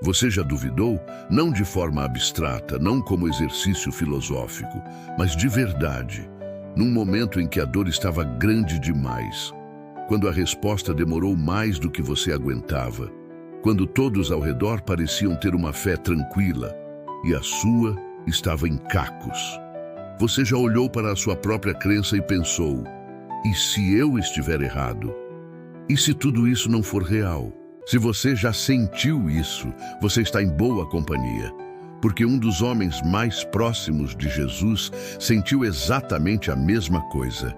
Você já duvidou? Não de forma abstrata, não como exercício filosófico, mas de verdade, num momento em que a dor estava grande demais, quando a resposta demorou mais do que você aguentava, quando todos ao redor pareciam ter uma fé tranquila e a sua estava em cacos. Você já olhou para a sua própria crença e pensou: e se eu estiver errado? E se tudo isso não for real? Se você já sentiu isso, você está em boa companhia, porque um dos homens mais próximos de Jesus sentiu exatamente a mesma coisa.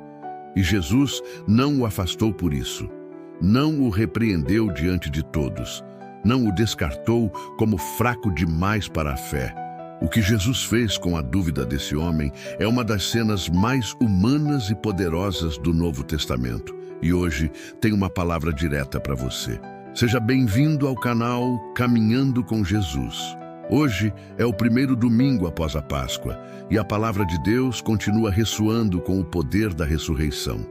E Jesus não o afastou por isso, não o repreendeu diante de todos, não o descartou como fraco demais para a fé. O que Jesus fez com a dúvida desse homem é uma das cenas mais humanas e poderosas do Novo Testamento. E hoje tem uma palavra direta para você. Seja bem-vindo ao canal Caminhando com Jesus. Hoje é o primeiro domingo após a Páscoa e a palavra de Deus continua ressoando com o poder da ressurreição.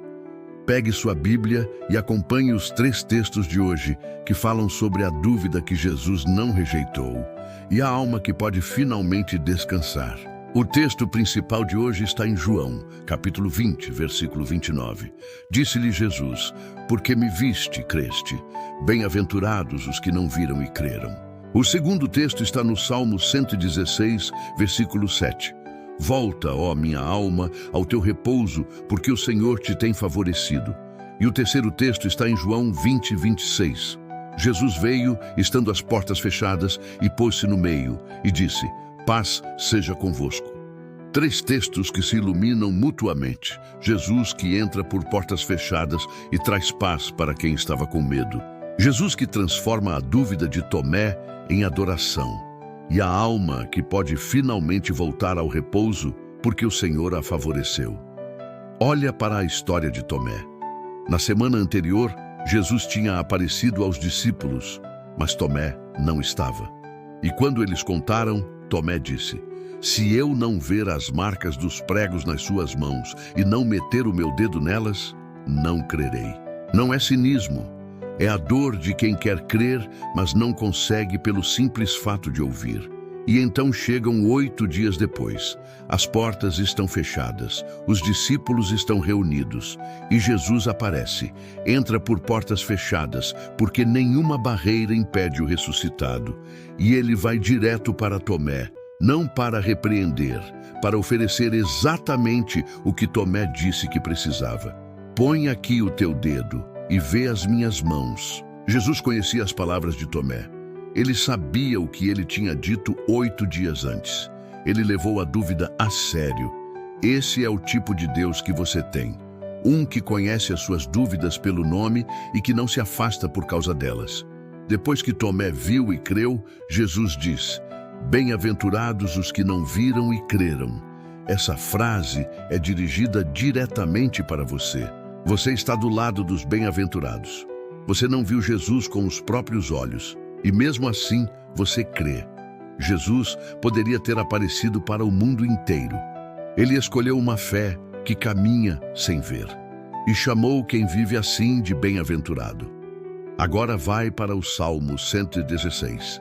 Pegue sua Bíblia e acompanhe os 3 textos de hoje que falam sobre a dúvida que Jesus não rejeitou e a alma que pode finalmente descansar. O texto principal de hoje está em João, capítulo 20, versículo 29. Disse-lhe Jesus: porque me viste, creste. Bem-aventurados os que não viram e creram. O segundo texto está no Salmo 116, versículo 7. Volta, ó minha alma, ao teu repouso, porque o Senhor te tem favorecido. E o terceiro texto está em João 20, 26. Jesus veio, estando as portas fechadas, e pôs-se no meio, e disse: paz seja convosco. 3 textos que se iluminam mutuamente. Jesus que entra por portas fechadas e traz paz para quem estava com medo. Jesus que transforma a dúvida de Tomé em adoração. E a alma que pode finalmente voltar ao repouso porque o Senhor a favoreceu. Olha para a história de Tomé. Na semana anterior, Jesus tinha aparecido aos discípulos, mas Tomé não estava. E quando eles contaram, Tomé disse: se eu não ver as marcas dos pregos nas suas mãos e não meter o meu dedo nelas, não crerei. Não é cinismo, é a dor de quem quer crer, mas não consegue pelo simples fato de ouvir. E então chegam 8 dias depois. As portas estão fechadas, os discípulos estão reunidos, e Jesus aparece, entra por portas fechadas, porque nenhuma barreira impede o ressuscitado. E ele vai direto para Tomé, não para repreender, para oferecer exatamente o que Tomé disse que precisava. Põe aqui o teu dedo e vê as minhas mãos. Jesus conhecia as palavras de Tomé. Ele sabia o que ele tinha dito 8 dias antes. Ele levou a dúvida a sério. Esse é o tipo de Deus que você tem. Um que conhece as suas dúvidas pelo nome e que não se afasta por causa delas. Depois que Tomé viu e creu, Jesus diz: bem-aventurados os que não viram e creram. Essa frase é dirigida diretamente para você. Você está do lado dos bem-aventurados. Você não viu Jesus com os próprios olhos, e mesmo assim você crê. Jesus poderia ter aparecido para o mundo inteiro. Ele escolheu uma fé que caminha sem ver, e chamou quem vive assim de bem-aventurado. Agora vai para o Salmo 116.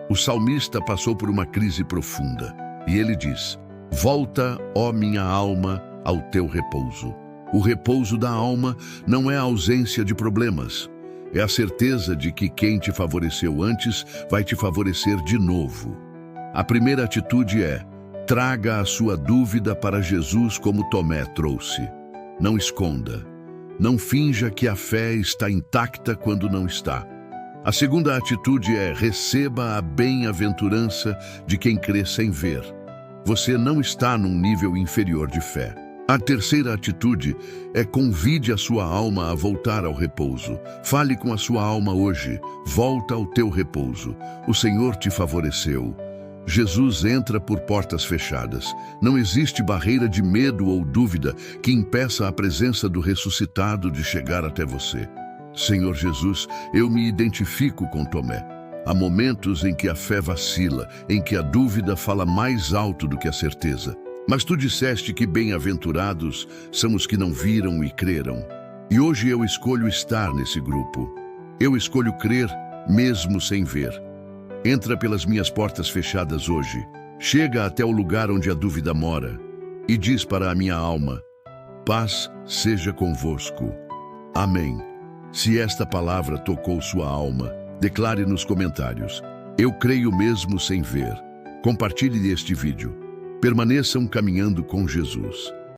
O salmista passou por uma crise profunda, e ele diz: volta, ó minha alma, ao teu repouso. O repouso da alma não é a ausência de problemas, é a certeza de que quem te favoreceu antes vai te favorecer de novo. A primeira atitude é: traga a sua dúvida para Jesus como Tomé trouxe. Não esconda. Não finja que a fé está intacta quando não está. A segunda atitude é: receba a bem-aventurança de quem crê sem ver. Você não está num nível inferior de fé. A terceira atitude é: convide a sua alma a voltar ao repouso. Fale com a sua alma hoje: volta ao teu repouso. O Senhor te favoreceu. Jesus entra por portas fechadas. Não existe barreira de medo ou dúvida que impeça a presença do ressuscitado de chegar até você. Senhor Jesus, eu me identifico com Tomé. Há momentos em que a fé vacila, em que a dúvida fala mais alto do que a certeza. Mas tu disseste que bem-aventurados são os que não viram e creram. E hoje eu escolho estar nesse grupo. Eu escolho crer mesmo sem ver. Entra pelas minhas portas fechadas hoje. Chega até o lugar onde a dúvida mora e diz para a minha alma: paz seja convosco. Amém. Se esta palavra tocou sua alma, declare nos comentários: eu creio mesmo sem ver. Compartilhe este vídeo. Permaneçam caminhando com Jesus.